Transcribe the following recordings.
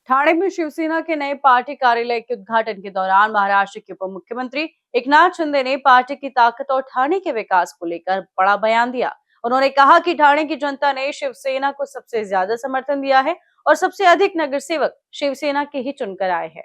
ठाणे में शिवसेना के नए पार्टी कार्यालय के उद्घाटन के दौरान महाराष्ट्र के उप मुख्यमंत्री एकनाथ शिंदे ने पार्टी की ताकत और ठाणे के विकास को लेकर बड़ा बयान दिया। उन्होंने कहा कि ठाणे की जनता ने शिवसेना को सबसे ज्यादा समर्थन दिया है और सबसे अधिक नगर सेवक शिवसेना के ही चुनकर आए हैं।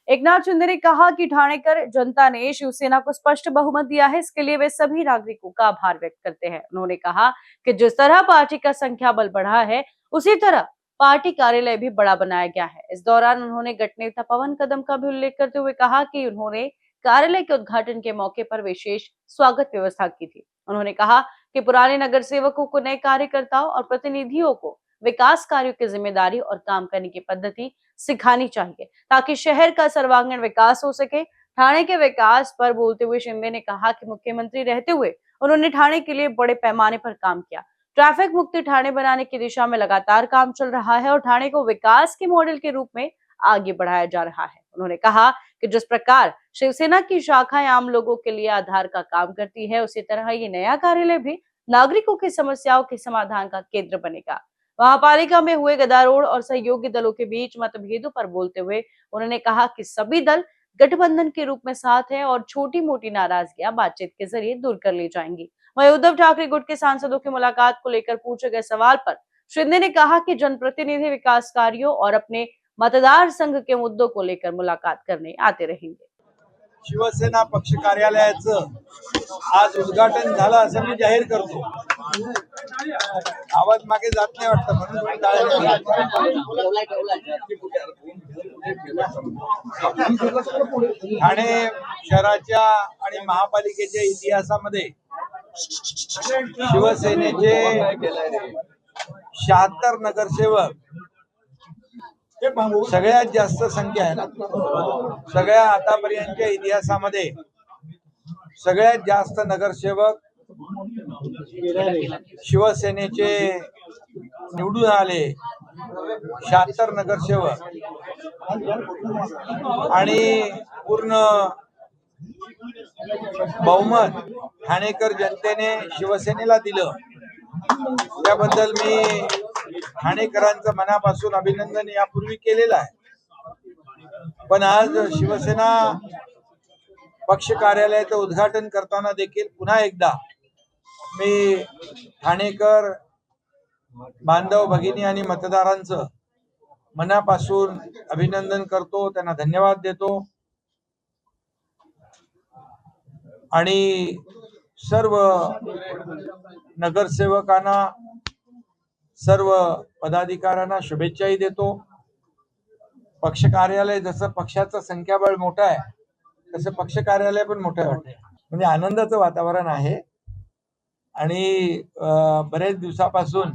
एकनाथ शिंदे ने कहा कि ठाणेकर जनता ने शिवसेना को स्पष्ट बहुमत दिया है, इसके लिए वे सभी नागरिकों का आभार व्यक्त करते हैं। उन्होंने कहा कि जिस तरह पार्टी का संख्या बल बढ़ा है, उसी तरह पार्टी कार्यालय भी बड़ा बनाया गया है। इस दौरान उन्होंने गट नेता पवन कदम का भी उल्लेख करते हुए कहा कि उन्होंने कार्यालय के उद्घाटन के मौके पर विशेष स्वागत व्यवस्था की थी। उन्होंने कहा कि पुराने नगर सेवकों को नए कार्यकर्ताओं और प्रतिनिधियों को विकास कार्यों की जिम्मेदारी और काम करने की पद्धति सिखानी चाहिए ताकि शहर का सर्वांगीण विकास हो सके। ठाणे के विकास पर बोलते हुए शिंदे ने कहा कि मुख्यमंत्री रहते हुए उन्होंने ठाणे के लिए बड़े पैमाने पर काम किया। ट्रैफिक मुक्त ठाणे बनाने की दिशा में लगातार काम चल रहा है और ठाणे को विकास के मॉडल के रूप में आगे बढ़ाया जा रहा है। उन्होंने कहा कि जिस प्रकार शिवसेना की शाखाएं आम लोगों के लिए आधार का काम करती है, उसी तरह ये नया कार्यालय भी नागरिकों की समस्याओं के समाधान का केंद्र बनेगा। महापालिका में हुए गदारोड़ और सहयोगी दलों के बीच मतभेदों पर बोलते हुए उन्होंने कहा कि सभी दल गठबंधन के रूप में साथ हैं और छोटी मोटी नाराजगियां बातचीत के जरिए दूर कर ली जाएंगी। वहीं उद्धव ठाकरे गुट के सांसदों की मुलाकात को लेकर पूछे गए सवाल पर शिंदे ने कहा कि जनप्रतिनिधि विकास कार्यों और अपने मतदार संघ के मुद्दों को लेकर मुलाकात करने आते रहेंगे। शिवसेना पक्ष कार्यालयाचं आज उद्घाटन झालं असं मी जाहीर करतो। आवाज मागे जात नाही वाटतं म्हणून ठाणे शहराच्या आणि महापालिकेच्या इतिहासामध्ये शिवसेनेचे 76 नगरसेवक सगळ्यात जास्त संख्या आहे ना। सगळ्या आतापर्यंतच्या इतिहासामध्ये सगळ्यात जास्त नगरसेवक शिवसेनेचे निवडून आले 76 नगरसेवक आणि पूर्ण बहुमत ठाणेकर जनतेने शिवसेनेला दिलं। त्याबद्दल मी ठाणेकरांचं मनापासून अभिनंदन यापूर्वी केलेलं आहे। पण आज शिवसेना पक्ष कार्यालयाचं उद्घाटन करताना देखील पुन्हा एकदा मी ठाणेकर बांधव भगिनी आणि मतदारांचं मनापासून अभिनंदन करतो, त्यांना धन्यवाद देतो आणि सर्व नगरसेवकांना सर्व पदाधिकाऱ्यांना शुभेच्छाही देतो। पक्ष कार्यालय जसं पक्षाचं संख्याबळ मोठं आहे तसं पक्ष कार्यालय पण मोठं आहे, म्हणजे आनंदाचं वातावरण आहे आणि बरेच दिवसापासून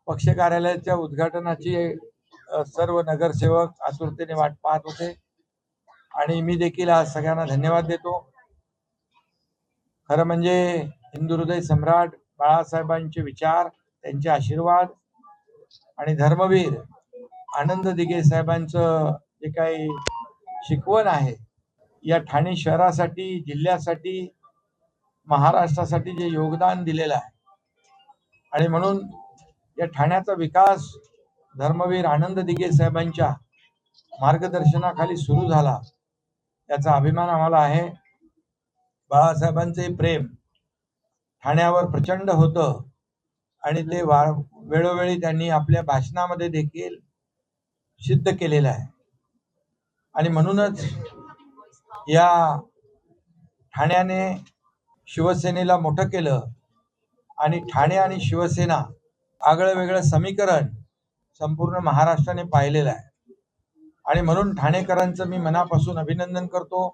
पक्ष कार्यालयाच्या उद्घाटनाची सर्व नगरसेवक आतुरतेने वाट पाहत होते आणि मी देखील आज सगळ्यांना धन्यवाद देतो। खरं म्हणजे हिंदू हृदय सम्राट बाळासाहेबांचे विचार, त्यांचे आशीर्वाद आणि धर्मवीर आनंद दिघे साहेबांचं जे काही शिकवण आहे, या ठाणे शहरासाठी, जिल्ह्यासाठी, महाराष्ट्रासाठी जे योगदान दिलेलं आहे आणि म्हणून या ठाण्याचा विकास धर्मवीर आनंद दिघे साहेबांच्या मार्गदर्शनाखाली सुरू झाला, याचा अभिमान आम्हाला आहे। बाळासाहेबांचे प्रेम ठाण्यावर प्रचंड होतं आणि ते वेळोवेळी त्यांनी आपल्या भाषणामध्ये देखील सिद्ध केलेलं आहे आणि म्हणूनच या ठाण्याने शिवसेनेला मोठं केलं आणि ठाणे आणि शिवसेना आगळं वेगळं समीकरण संपूर्ण महाराष्ट्राने पाहिलेलं आहे आणि म्हणून ठाणेकरांचं मी मनापासून अभिनंदन करतो।